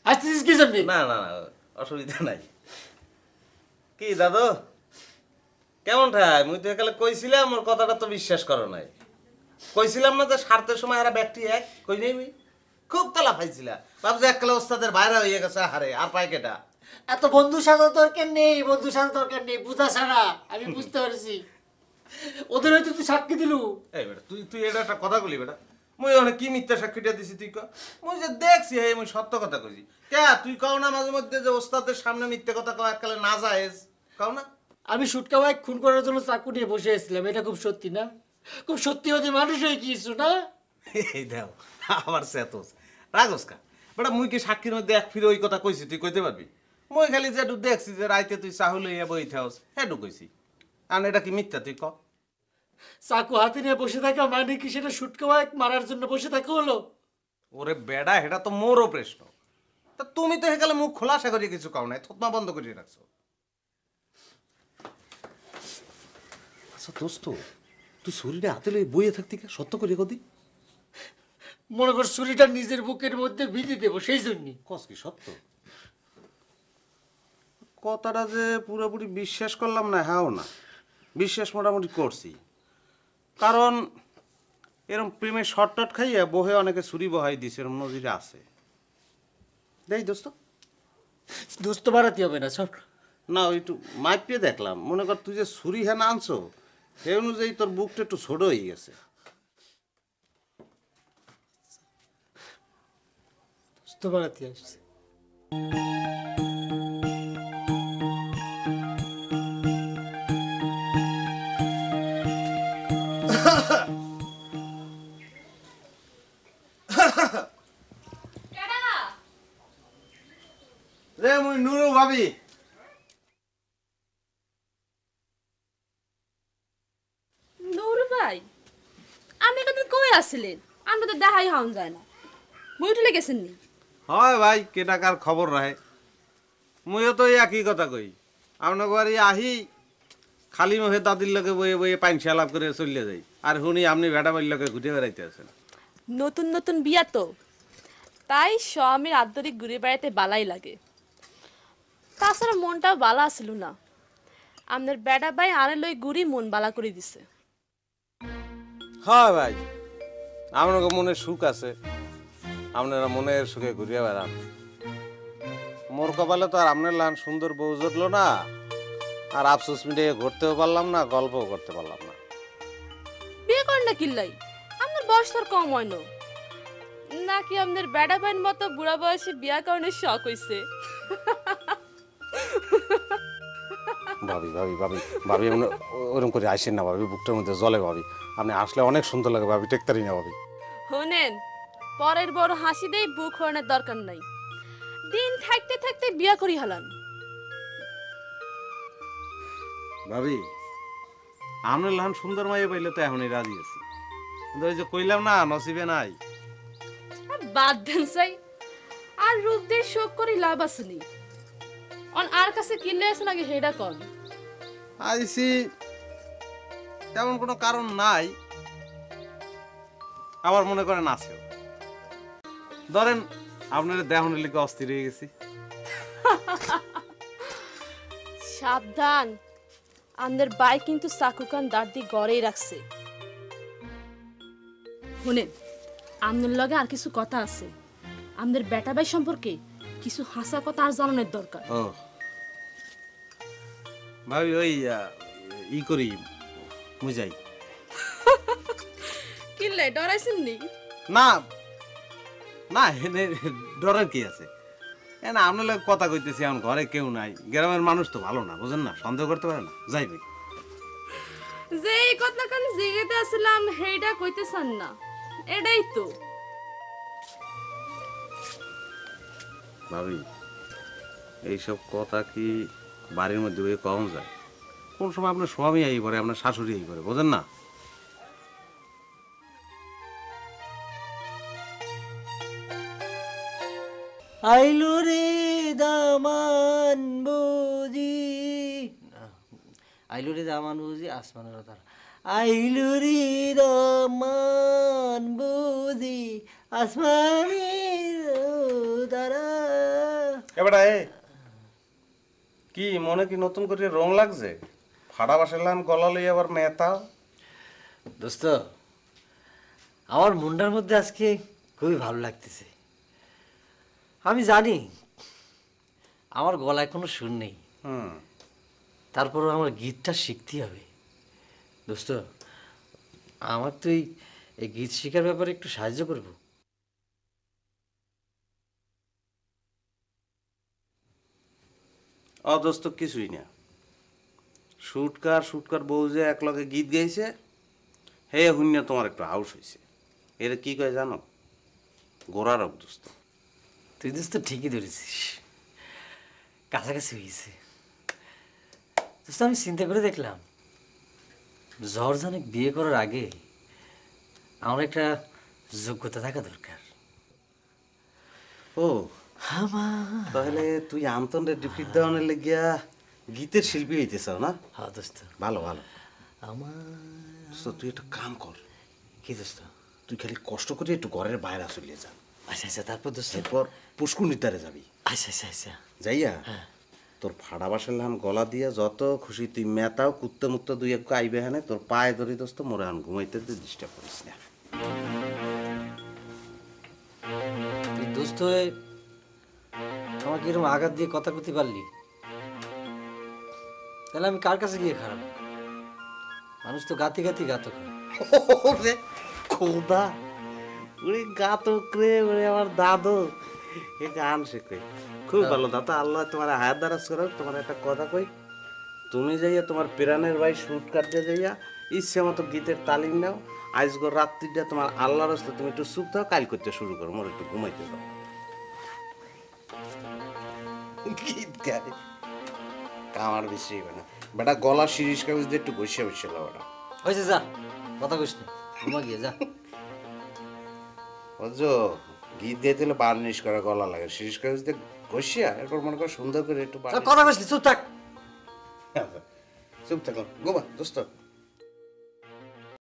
আসতেছিস কি জন্য? না না না, অসুবিধা নাই। কি দাদু কেমন ঠাই? মুই তো একালে কইছিলাম, ওর কথাটা তো বিশ্বাস করো নাই। কইছিলাম না যে স্বার্থের সময় এরা ব্যক্তি এক, কই নেই মুই? খুব তালা পাইছিলা, ভাবছি এককালে ওস্তাদের বাইরে হয়ে গেছে, হারে আর পাই কেটা। এত বন্ধু সাজা দরকার নেই, বন্ধু সাজা দরকার নেই, বুঝা ছাড়া। আমি বুঝতে পারছি ওদের হয়তো তুই সাক্ষী দিলু। এই বেটা তুই তুই এটা একটা কথা বলি বেটা। মুই অনেক কি মিথ্যা সাক্ষীটা দিছি তুই ক? মুই যে দেখছি এই মুই সত্য কথা কইছি। কে তুই কও না মাঝে মধ্যে যে ওস্তাদের সামনে মিথ্যে কথা কও এককালে না যায়জ, কও না? আমি সুটকা ভাই খুন করার জন্য চাকু নিয়ে বসে আছিলাম, এটা খুব সত্যি না? খুব সত্যি হতে মানুষ হয়ে গিয়েছো না? এই দেও আবার সেতোস রাগস কা বেটা। মুই কি সাক্ষীর মধ্যে এক ফিরে ওই কথা কইছি তুই কইতে পারবি? মুই খালি যেটু দেখছি যে রাইতে তুই চাহুল হইয়া বই থাকস হেটু কইছি। আর এটা কি মিথ্যা তুই ক? চাকু হাতে নিয়ে বসে থাকা মানে কি সেটা সুটকা ভাই মারার জন্য বসে থাকা হলো? ওরে বেড়া, এটা তো মোরও প্রশ্ন। তা তুমি তো হেকালে মুখ খোলাসা করে কিছু কও নাই, থতমা বন্ধ করে রাখছো। আচ্ছা দোস্ত, তুই শরীরে হাতে লই বইয়ে থাকতি কে? সত্য করে কদি। মনে কর ছুরিটা নিজের বুকের মধ্যে ভিজে দেবো, সেই জন্যই। কস কি সত্য? কথাটা যে পুরোপুরি বিশ্বাস করলাম না হ্যাঁও না, বিশ্বাস মোটামুটি করছি। কারণ এরম প্রেমের শর্টটট খাইয়া বহে অনেকে ছুরি বহাই দিছে, এরম নজিরে আছে। দেই দোস্ত দোস্ত বাড়াতে হবে না সব। না, ওই একটু মাইপিয়ে দেখলাম, মনে কর তুই যে ছুরি হ্যাঁ আনছো সেই অনুযায়ী তোর বুকটা একটু ছোট হয়ে গেছে। দোস্ত বাড়াতে আসছে। রে মুই নুরু ভাবি। নূর ভাই, আপনি কত কই আসছিলেন? আমরা তো দেখাই হন যায় না। বই উঠলে গেছেন নি? হয় ভাই, কেটাকার খবর রাহে। মুইও তো এই একই কথা কই, আপনার বাড়ি আহি খালি মুখে দাদির লোকে বয়ে বয়ে পাইন আলাপ করে চলে যাই, আর শুনি আপনি ভেটা বাড়ির লোকে ঘুরে বেড়াইতে আছেন। নতুন নতুন বিয়া তো, তাই স্বামীর আন্তরিক ঘুরে বেড়াইতে বালাই লাগে। তাছাড়া মনটাও বালা আসিল না। আপনার বেটা ভাই আনে লই গুড়ি মন বালা করে দিছে। হয় ভাই, আপনাকে মনে সুখ আছে, আপনারা মনের সুখে ঘুরিয়ে বেড়ান। মোর কপালে তো আর আপনার লান সুন্দর বউ জুটলো না, আর আফসোস মিটিয়ে ঘুরতেও পারলাম না, গল্পও করতে পারলাম না। বিয়ে করেন না কিল্লাই? আপনার বয়স তোর কম হয় না নাকি? আপনার বেটা ভাইয়ের মতো বুড়া বয়সে বিয়া করানোর শখ হইছে? ভাবি ভাবি ভাবি ভাবি, ওরকম করে আসেন না ভাবি, বুকটার মধ্যে জলে ভাবি। আপনি আসলে অনেক সুন্দর লাগে ভাবি, টেকতারি না ভাবি। শোনেন, পরের বড় হাসি দেই বুক হরানোর দরকার নাই। দিন থাকতে থাকতে বিয়া করি হালান। ভাবি, আপনার লান সুন্দর মাইয়ে পাইলে তো এখনই রাজি আছি, কিন্তু ওই যে কইলাম না নসিবে নাই। আর বাদ দেন চাই, আর রূপ দিয়ে শোক করি লাভ আসেনি। অন আর কাছে কিনলে আছে নাকি হেডা কন? আইসি তেমন কোনো কারণ নাই, আবার মনে করেন আছে। ধরেন আপনার দেহনের লিখে অস্থির হয়ে গেছি। সাবধান, আমাদের বাই কিন্তু চাকুকান দাঁড় দিয়ে গড়েই রাখছে। শুনেন, আমাদের লগে আর কিছু কথা আছে। আমাদের বেটা ভাই সম্পর্কে কিছু হাসা কথা আর জানানোর দরকার। ও ভাবি, ওই ই করি বুঝাই। কিনলে ডরাইছেন নি? না না, এনে ডরের কি আছে? না আপনার লোক কথা কইতেছি, এখন ঘরে কেউ নাই, গ্রামের মানুষ তো ভালো না, বুঝেন না, সন্দেহ করতে পারে না, যাইবে। যে এই কথা কান জিগেতে আসলাম হেডা কইতে চান না, এটাই তো। ভাবি, এইসব কথা কি বাড়ির মধ্যে বই কম যায়? কোন সময় আপনার স্বামী এই করে, আপনার শাশুড়ি এই করে, বোঝেন না? আইলো রে দামান বুঝি, আইলো রে দামান বুঝি আসমানের তারা, আইলো রে দামান বুঝি আসমানের এবারে কি মনে কি নতুন করে রং লাগছে? ফাড়া বাসালাম গলা লই আবার মেতা। দোস্ত, আমার মনটার মধ্যে আজকে খুবই ভালো লাগতেছে। আমি জানি আমার গলায় কোনো সুর নেই, তারপরও আমার গীতটা শিখতেই হবে। দোস্ত, আমার তো এই গীত শেখার ব্যাপারে একটু সাহায্য করবো। অদস্ত কিছুই না। শুটকার বউ যে একলগে গীত গাইছে, হে শূন্য তোমার একটু হাউস হয়েছে। এর কি কয় জানো? গোড়া রোগ দোস্ত। তুই দোস্ত ঠিকই ধরেছিস, কাছাকাছি হয়েছে। দোস্ত, আমি চিন্তা করে দেখলাম জর্জানে বিয়ে করার আগে আমার একটা যোগ্যতা থাকা দরকার। ও তাহলে তুই আন্তন ডিফিট দেওয়ানের লেগিয়া গীতের শিল্পী হইতেছ না? হ্যাঁ দোস্ত। ভালো ভালো। আমার তুই একটা কাম কর, কি দোস্ত? তুই খালি কষ্ট করে একটু ঘরের বাইরে চলে যা। আচ্ছা আচ্ছা, তারপর দোস্ত? এরপর পুষ্কুনির দ্বারে যাবি। আচ্ছা আচ্ছা আচ্ছা। যাইয়া তোর ফাড়া বাসার লাম গলা দিয়া যত খুশি তুই মেতাও কুত্তে মুত্তে দুই এক আইবে হানে তোর পায়ে ধরি দোস্ত মোরে আন ঘুমাইতে তুই ডিস্টার্ব করিস না। তুই দোস্ত হয়ে আমাকে এরকম আঘাত দিয়ে কথা করতে পারলি, তাহলে আমি কার কাছে গিয়ে খারাপ? মানুষ তো গাতি গাতক হয়। ওরে খোদা, ওরে গাতক রে, ওরে আমার দাদু এ গান শেখে খুব ভালো। দাদা আল্লাহ তোমার হায়াত দ্বারাজ করো। তোমার একটা কথা কই, তুমি যাইয়া তোমার পিরানের ভাই শুট কাটতে যাইয়া ইচ্ছে মতো গীতের তালিম নাও। আজগর রাত্রিটা তোমার আল্লাহর রাস্তা তুমি একটু চুপ থাও, কাল করতে শুরু করো, মোর একটু ঘুমাইতে দাও। গীত গায় কামার বেশি হবে না বেটা, গলা শিরিষ কাগজ দিয়ে একটু বসে বসে বেটা। হয়েছে, যা কথা কইস না, ঘুমা গিয়ে যা। বুঝছো, গীত গাইতে হলে বার্নিশ করা গলা লাগে, শিরিষ কাগজ দিয়ে ঘষিয়া এরপর মনে করো সুন্দর করে একটু কথা কইস না, চুপ থাক। চুপ থাকলাম গোবা দোস্ত।